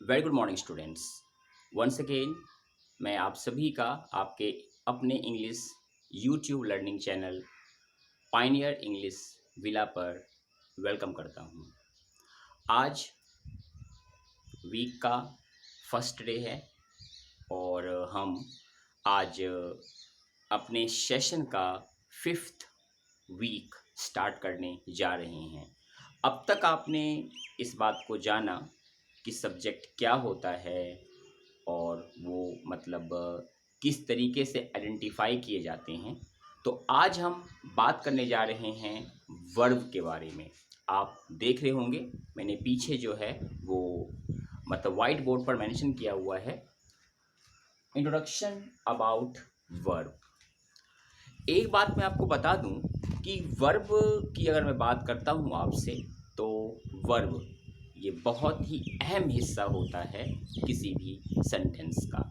Very good morning students. Once again मैं आप सभी का आपके अपने English YouTube learning channel Pioneer English Villa पर वेलकम करता हूँ। आज वीक का फर्स्ट डे है और हम आज अपने सेशन का फिफ्थ वीक स्टार्ट करने जा रहे हैं। अब तक आपने इस बात को जाना कि सब्जेक्ट क्या होता है और वो मतलब किस तरीके से आइडेंटिफाई किए जाते हैं। तो आज हम बात करने जा रहे हैं वर्ब के बारे में। आप देख रहे होंगे मैंने पीछे जो है वो मतलब वाइट बोर्ड पर मेंशन किया हुआ है, इंट्रोडक्शन अबाउट वर्ब। एक बात मैं आपको बता दूं कि वर्ब की अगर मैं बात करता हूं आपसे, तो वर्ब ये बहुत ही अहम हिस्सा होता है किसी भी सेंटेंस का।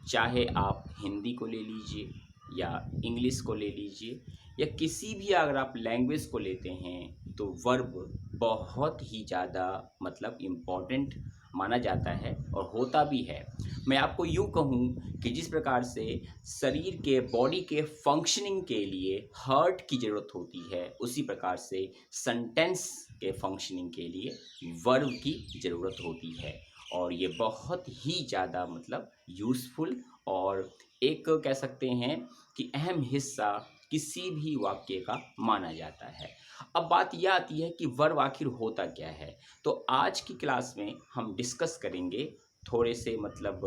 चाहे आप हिंदी को ले लीजिए या इंग्लिश को ले लीजिए या किसी भी अगर आप लैंग्वेज को लेते हैं, तो वर्ब बहुत ही ज़्यादा मतलब इम्पॉर्टेंट माना जाता है और होता भी है। मैं आपको यूँ कहूँ कि जिस प्रकार से शरीर के बॉडी के फंक्शनिंग के लिए हार्ट की ज़रूरत होती है, उसी प्रकार से सेंटेंस के फंक्शनिंग के लिए वर्ब की ज़रूरत होती है। और ये बहुत ही ज़्यादा मतलब यूज़फुल और एक कह सकते हैं कि अहम हिस्सा किसी भी वाक्य का माना जाता है। अब बात यह आती है कि वर्ब आखिर होता क्या है। तो आज की क्लास में हम डिस्कस करेंगे थोड़े से मतलब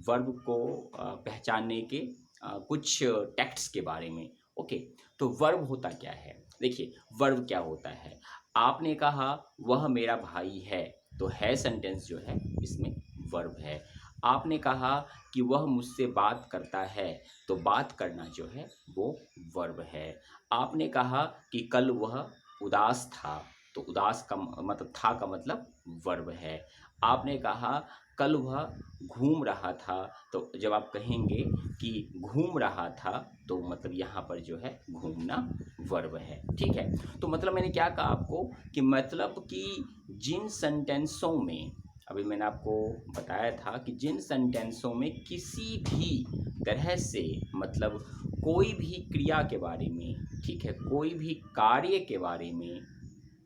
वर्ब को पहचानने के कुछ टेक्स्ट्स के बारे में। ओके, तो वर्ब होता क्या है? देखिए, वर्ब क्या होता है। आपने कहा वह मेरा भाई है, तो है सेंटेंस जो है इसमें वर्ब है। आपने कहा कि वह मुझसे बात करता है, तो बात करना जो है वो वर्ब है। आपने कहा कि कल वह उदास था, तो उदास का मतलब था का मतलब वर्ब है। आपने कहा कल वह घूम रहा था, तो जब आप कहेंगे कि घूम रहा था, तो मतलब यहाँ पर जो है घूमना वर्ब है। ठीक है, तो मतलब मैंने क्या कहा आपको कि मतलब कि जिन सेंटेंसों में अभी मैंने आपको बताया था कि जिन सेंटेंसों में किसी भी तरह से मतलब कोई भी क्रिया के बारे में, ठीक है, कोई भी कार्य के बारे में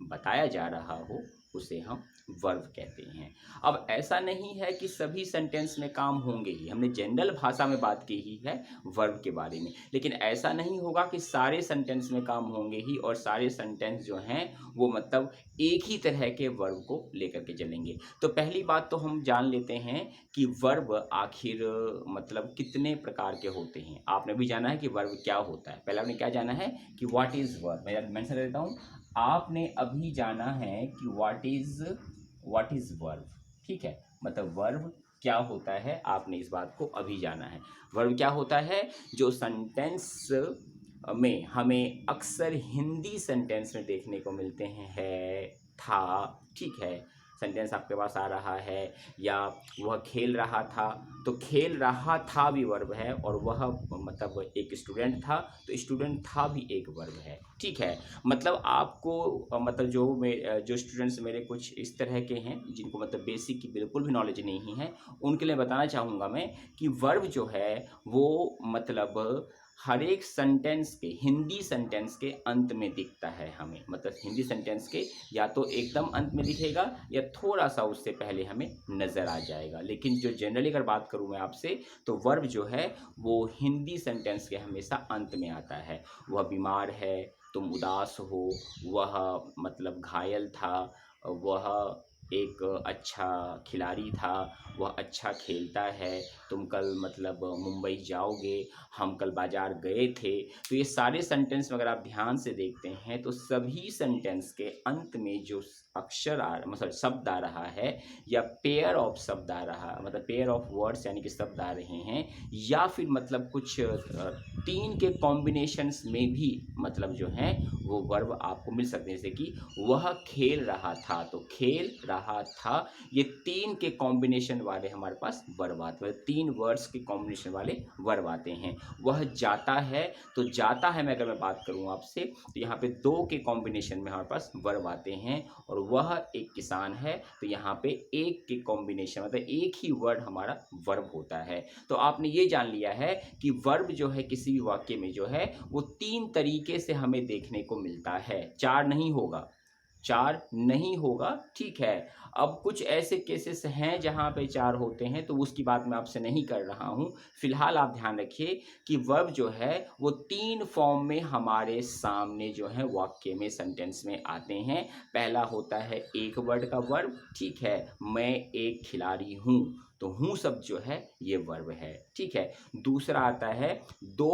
बताया जा रहा हो, उसे हम वर्ब कहते हैं। अब ऐसा नहीं है कि सभी सेंटेंस में काम होंगे ही, हमने जनरल भाषा में बात की ही है वर्ब के बारे में, लेकिन ऐसा नहीं होगा कि सारे सेंटेंस में काम होंगे ही और सारे सेंटेंस जो हैं वो मतलब एक ही तरह के वर्ब को लेकर के चलेंगे। तो पहली बात तो हम जान लेते हैं कि वर्ब आखिर मतलब कितने प्रकार के होते हैं। आपने भी जाना है कि वर्ब क्या होता है। पहले आपने क्या जाना है कि व्हाट इज़ वर्ब, मैं मेंशन कर देता हूँ। आपने अभी जाना है कि व्हाट इज वर्ब। ठीक है, मतलब वर्ब क्या होता है, आपने इस बात को अभी जाना है। वर्ब क्या होता है, जो सेंटेंस में हमें अक्सर हिंदी सेंटेंस में देखने को मिलते हैं। है, था, ठीक है, सेंटेंस आपके पास आ रहा है, या वह खेल रहा था, तो खेल रहा था भी वर्ब है, और वह मतलब एक स्टूडेंट था, तो स्टूडेंट था भी एक वर्ब है। ठीक है, मतलब आपको मतलब जो स्टूडेंट्स मेरे कुछ इस तरह के हैं जिनको मतलब बेसिक की बिल्कुल भी नॉलेज नहीं है, उनके लिए बताना चाहूँगा मैं कि वर्ब जो है वो मतलब हर एक सेंटेंस के, हिंदी सेंटेंस के अंत में दिखता है हमें। मतलब हिंदी सेंटेंस के या तो एकदम अंत में दिखेगा या थोड़ा सा उससे पहले हमें नज़र आ जाएगा। लेकिन जो जनरली अगर बात करूँ मैं आपसे, तो वर्ब जो है वो हिंदी सेंटेंस के हमेशा अंत में आता है। वह बीमार है, तुम उदास हो, वह मतलब घायल था, वह एक अच्छा खिलाड़ी था, वह अच्छा खेलता है, तुम कल मतलब मुंबई जाओगे, हम कल बाज़ार गए थे। तो ये सारे सेंटेंस में अगर आप ध्यान से देखते हैं, तो सभी सेंटेंस के अंत में जो अक्षर आ मतलब शब्द आ रहा है, या पेयर ऑफ शब्द आ रहा, मतलब पेयर ऑफ वर्ड्स यानी कि शब्द आ रहे हैं, या फिर मतलब कुछ तीन के कॉम्बिनेशंस में भी मतलब जो हैं वो वर्ब आपको मिल सकते हैं। जैसे कि वह खेल रहा था, तो खेल रहा था, ये तीन के कॉम्बिनेशन वाले हमारे पास वर्ब आते हैं, तीन वर्ड्स के कॉम्बिनेशन वाले वर्ब आते हैं। वह जाता है, तो जाता है मैं अगर मैं बात करूँ आपसे, तो यहाँ पे दो के कॉम्बिनेशन में हमारे पास वर्ब आते हैं, और वह एक किसान है। तो यहाँ पे एक के कॉम्बिनेशन मतलब एक ही वर्ड हमारा वर्ब होता है। तो आपने ये जान लिया है कि वर्ब जो है किसी भी वाक्य में जो है वो 3 तरीके से हमें देखने को मिलता है, 4 नहीं होगा, 4 नहीं होगा, ठीक है। अब कुछ ऐसे केसेस हैं जहाँ पे 4 होते हैं, तो उसकी बात मैं आपसे नहीं कर रहा हूँ। फिलहाल आप ध्यान रखिए कि वर्ब जो है वो 3 फॉर्म में हमारे सामने जो है वाक्य में, सेंटेंस में आते हैं। पहला होता है एक वर्ड का वर्ब, ठीक है, मैं एक खिलाड़ी हूँ, तो हूँ शब्द जो है ये वर्ब है, ठीक है। दूसरा आता है 2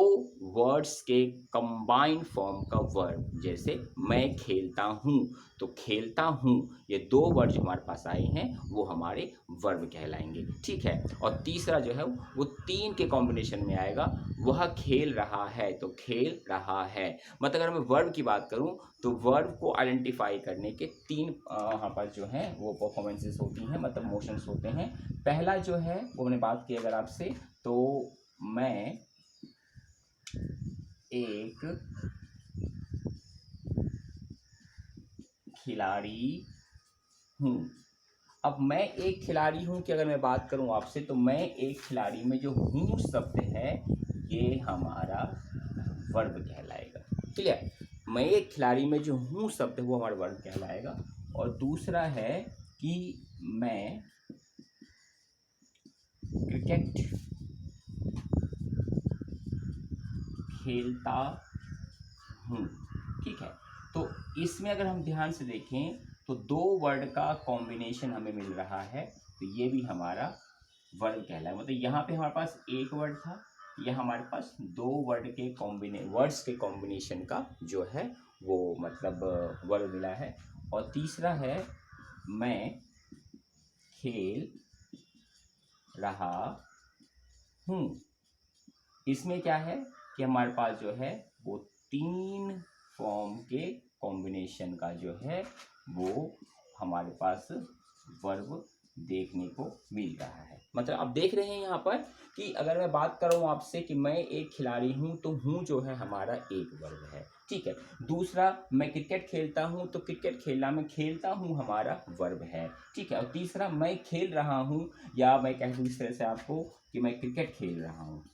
वर्ड्स के कंबाइंड फॉर्म का वर्ब, जैसे मैं खेलता हूँ, तो खेलता हूँ, ये 2 वर्ड जो हमारे पास आए हैं वो हमारे वर्ब कहलाएंगे, ठीक है। और तीसरा जो है वो 3 के कॉम्बिनेशन में आएगा, वह खेल रहा है, तो खेल रहा है। मतलब अगर मैं वर्ब की बात करूँ तो वर्ब को आइडेंटिफाई करने के 3 यहाँ पर जो है वो परफॉर्मेंसेस होती हैं, मतलब मोशंस होते हैं। पहला जो है वो मैंने बात की अगर आपसे, तो मैं एक खिलाड़ी हूँ। अब मैं एक खिलाड़ी हूँ की अगर मैं बात करूँ आपसे, तो मैं एक खिलाड़ी में जो हूँ शब्द है ये हमारा वर्ब कहलाएगा, क्लियर। मैं एक खिलाड़ी में जो हूँ शब्द है वो हमारा वर्ब कहलाएगा। और दूसरा है कि मैं क्रिकेट खेलता हूँ, ठीक है। तो इसमें अगर हम ध्यान से देखें तो 2 वर्ड का कॉम्बिनेशन हमें मिल रहा है, तो ये भी हमारा वर्ड कहलाएगा। मतलब यहाँ पे हमारे पास एक वर्ड था, यह हमारे पास 2 वर्ड के वर्ड्स के कॉम्बिनेशन का जो है वो मतलब वर्ड मिला है। और तीसरा है मैं खेल रहा हूँ। इसमें क्या है कि हमारे पास जो है वो 3 फॉर्म के कॉम्बिनेशन का जो है वो हमारे पास वर्ब देखने को मिल रहा है। मतलब आप देख रहे हैं यहाँ पर कि अगर मैं बात कर रहा हूँ आपसे कि मैं एक खिलाड़ी हूँ, तो हूँ जो है हमारा एक वर्ब है, ठीक है। दूसरा मैं क्रिकेट खेलता हूँ, तो क्रिकेट खेलना में खेलता हूँ हमारा वर्ब है, ठीक है। और तीसरा मैं खेल रहा हूँ, या मैं कह दूँ इस तरह से आपको कि मैं क्रिकेट खेल रहा हूँ,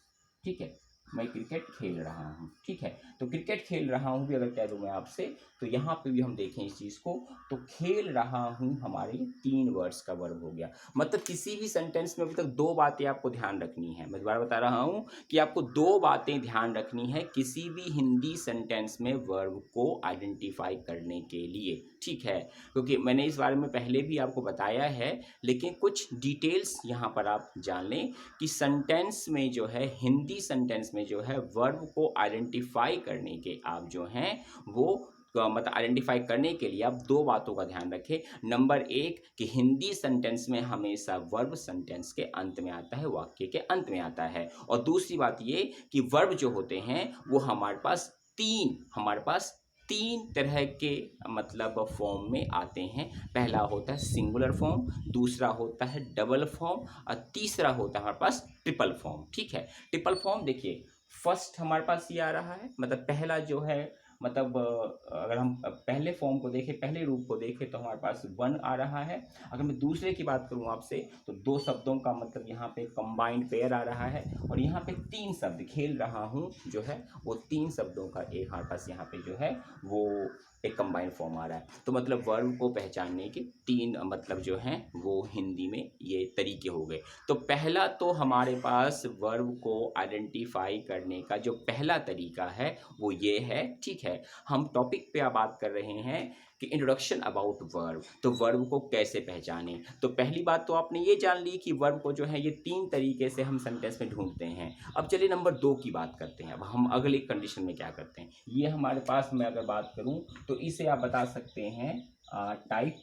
ठीक है, मैं क्रिकेट खेल रहा हूँ, ठीक है। तो क्रिकेट खेल रहा हूँ भी अगर कह दूँ मैं आपसे, तो यहाँ पे भी हम देखें इस चीज़ को, तो खेल रहा हूँ हमारे 3 वर्ड्स का वर्ब हो गया। मतलब किसी भी सेंटेंस में अभी तक 2 बातें आपको ध्यान रखनी है। मैं दोबारा बता रहा हूँ कि आपको 2 बातें ध्यान रखनी है किसी भी हिंदी सेंटेंस में वर्ब को आइडेंटिफाई करने के लिए, ठीक है। क्योंकि मैंने इस बारे में पहले भी आपको बताया है, लेकिन कुछ डिटेल्स यहाँ पर आप जान लें कि सेंटेंस में जो है, हिंदी सेंटेंस में जो है वर्ब को आइडेंटिफाई करने के आप जो हैं वो मतलब आइडेंटिफाई करने के लिए आप 2 बातों का ध्यान रखें। नंबर 1 कि हिंदी सेंटेंस में हमेशा वर्ब सेंटेंस के अंत में आता है, वाक्य के अंत में आता है। और दूसरी बात ये कि वर्ब जो होते हैं वो हमारे पास 3 तरह के मतलब फॉर्म में आते हैं। पहला होता है सिंगुलर फॉर्म, दूसरा होता है डबल फॉर्म, और तीसरा होता है हमारे पास ट्रिपल फॉर्म, ठीक है। ट्रिपल फॉर्म देखिए, फर्स्ट हमारे पास ये आ रहा है, मतलब पहला जो है, मतलब अगर हम पहले फॉर्म को देखें, पहले रूप को देखें, तो हमारे पास 1 आ रहा है। अगर मैं दूसरे की बात करूं आपसे, तो 2 शब्दों का मतलब यहाँ पे कंबाइंड पेयर आ रहा है। और यहाँ पे 3 शब्द, खेल रहा हूँ जो है वो 3 शब्दों का एक हमारे पास यहाँ पे जो है वो एक कंबाइंड फॉर्म आ रहा है। तो मतलब वर्ब को पहचानने के 3 मतलब जो हैं वो हिंदी में ये तरीके हो गए। तो पहला तो हमारे पास वर्ब को आइडेंटिफाई करने का जो पहला तरीका है वो ये है, ठीक है। हम टॉपिक पे अब बात कर रहे हैं कि इंट्रोडक्शन अबाउट वर्ब, तो वर्ब को कैसे पहचानें। तो पहली बात तो आपने ये जान ली कि वर्ब को जो है ये 3 तरीके से हम सेंटेंस में ढूंढते हैं। अब चलिए नंबर 2 की बात करते हैं। अब हम अगली कंडीशन में क्या करते हैं, ये हमारे पास मैं अगर बात करूं तो इसे आप बता सकते हैं टाइप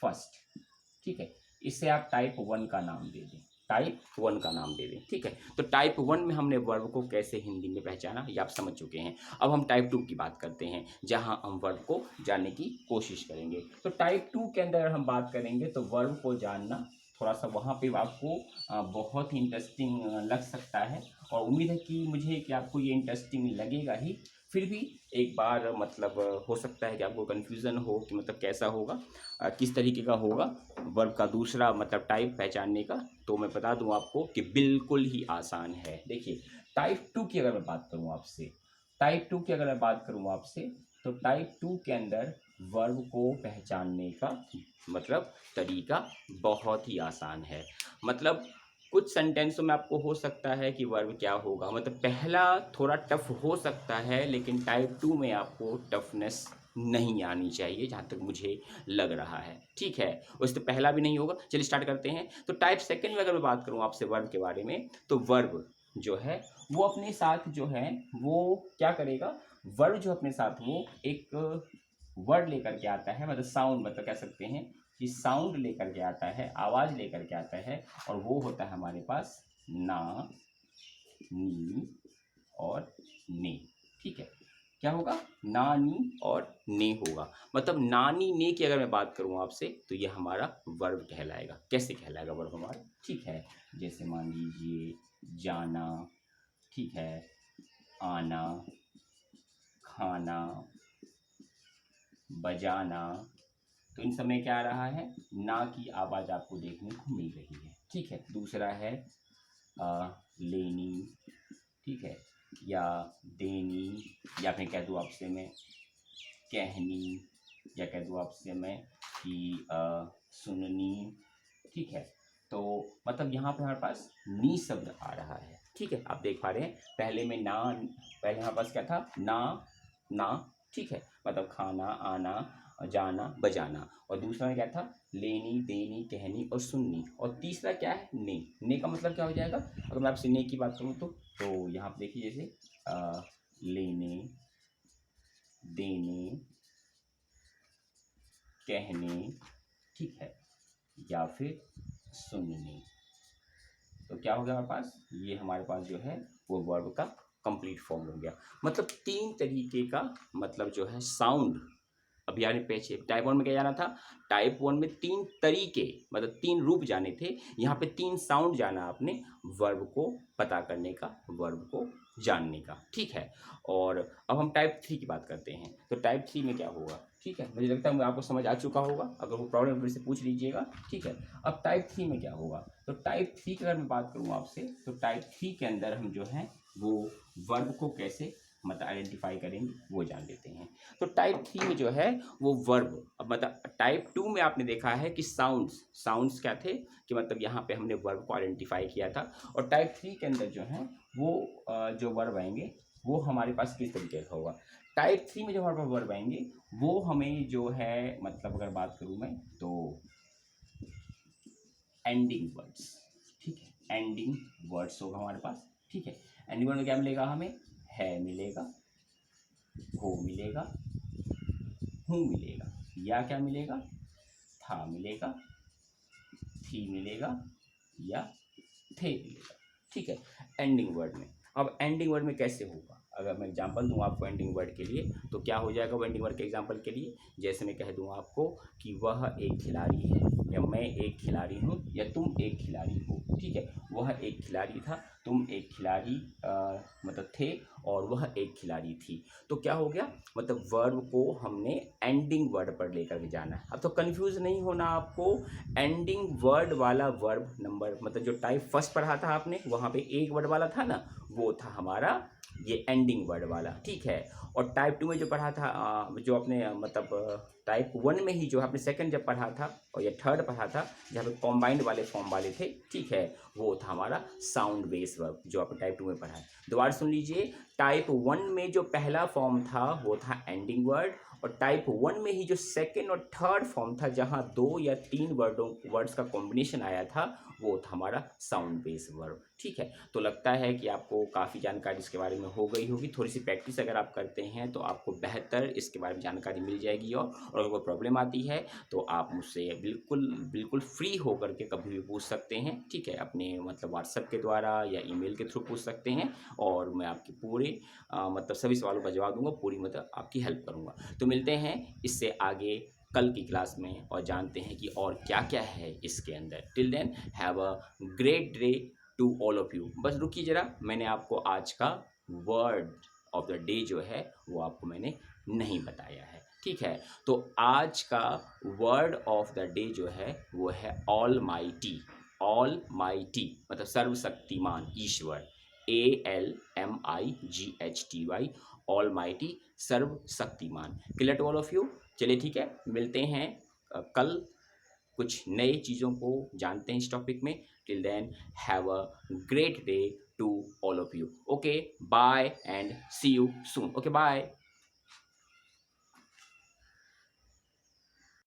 फर्स्ट, ठीक है। इसे आप टाइप 1 का नाम दे दें, टाइप 1 का नाम दे दें, ठीक है। तो टाइप 1 में हमने वर्ब को कैसे हिंदी में पहचाना ये आप समझ चुके हैं। अब हम टाइप 2 की बात करते हैं, जहां हम वर्ब को जानने की कोशिश करेंगे। तो टाइप 2 के अंदर हम बात करेंगे तो वर्ब को जानना थोड़ा सा वहाँ पे आपको बहुत ही इंटरेस्टिंग लग सकता है, और उम्मीद है कि मुझे कि आपको ये इंटरेस्टिंग लगेगा ही। फिर भी एक बार मतलब हो सकता है कि आपको कन्फ्यूज़न हो कि मतलब कैसा होगा, किस तरीके का होगा वर्ब का दूसरा मतलब टाइप पहचानने का। तो मैं बता दूं आपको कि बिल्कुल ही आसान है। देखिए, टाइप टू की अगर मैं बात करूं आपसे, टाइप टू की अगर मैं बात करूं आपसे, तो टाइप टू के अंदर वर्ब को पहचानने का मतलब तरीका बहुत ही आसान है। मतलब कुछ सेंटेंसों में आपको हो सकता है कि वर्ब क्या होगा, मतलब पहला थोड़ा टफ हो सकता है, लेकिन टाइप टू में आपको टफनेस नहीं आनी चाहिए जहाँ तक मुझे लग रहा है। ठीक है, उससे पहला भी नहीं होगा। चलिए स्टार्ट करते हैं। तो टाइप सेकंड में अगर मैं बात करूँ आपसे वर्ब के बारे में, तो वर्ब जो है वो अपने साथ जो है वो क्या करेगा, वर्ब जो अपने साथ वो एक वर्ड लेकर के आता है, मतलब साउंड, मतलब कह सकते हैं कि साउंड लेकर के आता है, आवाज़ लेकर के आता है, और वो होता है हमारे पास ना, नी और ने। ठीक है, क्या होगा, नानी और ने होगा। मतलब नानी ने की अगर मैं बात करूं आपसे, तो ये हमारा वर्ब कहलाएगा। कैसे कहलाएगा वर्ब हमारा, ठीक है, जैसे मान लीजिए जाना, ठीक है, आना, खाना, बजाना। तो इन सब में क्या आ रहा है, ना की आवाज़ आपको देखने को मिल रही है। ठीक है, दूसरा है लेनी, ठीक है, या देनी, या फिर कह दूँ आपसे मैं कहनी, या कह दूँ आपसे मैं कि सुननी। ठीक है, तो मतलब यहाँ पे हमारे पास नी शब्द आ रहा है। ठीक है, आप देख पा रहे हैं पहले में ना, पहले हमारे पास क्या था, ना, ना, ठीक है, मतलब खाना, आना, जाना, बजाना। और दूसरा में क्या था, लेनी, देनी, कहनी और सुननी। और तीसरा क्या है, ने का मतलब क्या हो जाएगा, अगर मैं आपसे ने की बात करूँ तो यहाँ पे देखिए जैसे लेने, देने, कहने, ठीक है, या फिर सुनने। तो क्या हो गया हमारे पास, ये हमारे पास जो है वो वर्ब का कंप्लीट फॉर्म हो गया। मतलब तीन तरीके का मतलब जो है साउंड। अब यानी पीछे टाइप वन में क्या जाना था, टाइप वन में तीन तरीके मतलब तीन रूप जाने थे, यहाँ पे तीन साउंड जाना आपने वर्ब को पता करने का, वर्ब को जानने का। ठीक है, और अब हम टाइप थ्री की बात करते हैं। तो टाइप थ्री में क्या होगा, ठीक है, मुझे लगता है आपको समझ आ चुका होगा, अगर वो प्रॉब्लम फिर से पूछ लीजिएगा। ठीक है, अब टाइप थ्री में क्या होगा, तो टाइप थ्री की अगर मैं बात करूँ आपसे, तो टाइप थ्री के अंदर हम जो है वो वर्ब को कैसे मतलब आइडेंटिफाई करेंगे वो जान लेते हैं। तो टाइप थ्री में जो है वो वर्ब, अब मतलब टाइप टू में आपने देखा है कि साउंड्स क्या थे, कि मतलब यहाँ पे हमने वर्ब को आइडेंटिफाई किया था। और टाइप थ्री के अंदर जो है वो जो वर्ब आएंगे वो हमारे पास किस तरीके का होगा। टाइप थ्री में जो हमारे पास वर्ब आएंगे वो हमें जो है मतलब अगर बात करूँ मैं तो एंडिंग वर्ड्स, ठीक है, एंडिंग वर्ड्स होगा हमारे पास। ठीक है, एंडिंग वर्ड में क्या मिलेगा, हमें है मिलेगा, हो मिलेगा, हूँ मिलेगा, या क्या मिलेगा, था मिलेगा, थी मिलेगा, या थे मिलेगा। ठीक है, एंडिंग वर्ड में। अब एंडिंग वर्ड में कैसे होगा, अगर मैं एग्जांपल दूं आपको एंडिंग वर्ड के लिए, तो क्या हो जाएगा वो एंडिंग वर्ड के एग्जांपल के लिए, जैसे मैं कह दूं आपको कि वह एक खिलाड़ी है, या मैं एक खिलाड़ी हूँ, या तुम एक खिलाड़ी हो। ठीक है, वह एक खिलाड़ी था, तुम एक खिलाड़ी मतलब थे, और वह एक खिलाड़ी थी। तो क्या हो गया, मतलब वर्ब को हमने एंडिंग वर्ड पर लेकर के जाना है। अब तो कंफ्यूज नहीं होना आपको, एंडिंग वर्ड वाला वर्ब नंबर मतलब जो टाइप फर्स्ट पढ़ा था आपने, वहाँ पे एक वर्ड वाला था ना, वो था हमारा ये एंडिंग वर्ड वाला। ठीक है, और टाइप टू में जो पढ़ा था जो अपने मतलब टाइप वन में ही जो आपने सेकंड जब पढ़ा था और या थर्ड पढ़ा था जहाँ पे कॉम्बाइंड वाले फॉर्म वाले थे, ठीक है, वो था हमारा साउंड बेस वर्ब जो आपने टाइप टू में पढ़ा है। दोबारा सुन लीजिए, टाइप वन में जो पहला फॉर्म था वो था एंडिंग वर्ड, और टाइप वन में ही जो सेकेंड और थर्ड फॉर्म था जहाँ दो या तीन वर्ड्स का कॉम्बिनेशन आया था वो था हमारा साउंड बेस वर्ब। ठीक है, तो लगता है कि आपको काफ़ी जानकारी इसके बारे में हो गई होगी। थोड़ी सी प्रैक्टिस अगर आप करते हैं तो आपको बेहतर इसके बारे में जानकारी मिल जाएगी। और अगर कोई प्रॉब्लम आती है तो आप मुझसे बिल्कुल बिल्कुल फ्री होकर के कभी भी पूछ सकते हैं। ठीक है, अपने मतलब व्हाट्सएप के द्वारा या ईमेल के थ्रू पूछ सकते हैं, और मैं आपके पूरे मतलब सभी सवालों का जवाब दूंगा, पूरी मतलब आपकी हेल्प करूंगा। तो मिलते हैं इससे आगे कल की क्लास में और जानते हैं कि और क्या क्या है इसके अंदर। Till then have a great day to all of you. बस रुकिए ज़रा, मैंने आपको आज का वर्ड ऑफ द डे जो है वो आपको मैंने नहीं बताया है, ठीक है। तो आज का वर्ड ऑफ द डे जो है वो है ऑल माइटी। ऑल माइटी मतलब सर्वशक्तिमान, ईश्वर, ALMIGHTY, ऑल माइटी, सर्वशक्तिमान। Clear to all of you. चलिए ठीक है, मिलते हैं कल कुछ नए चीज़ों को जानते हैं इस टॉपिक में। Till then have a great day to all of you. Okay bye and see you soon. Okay bye.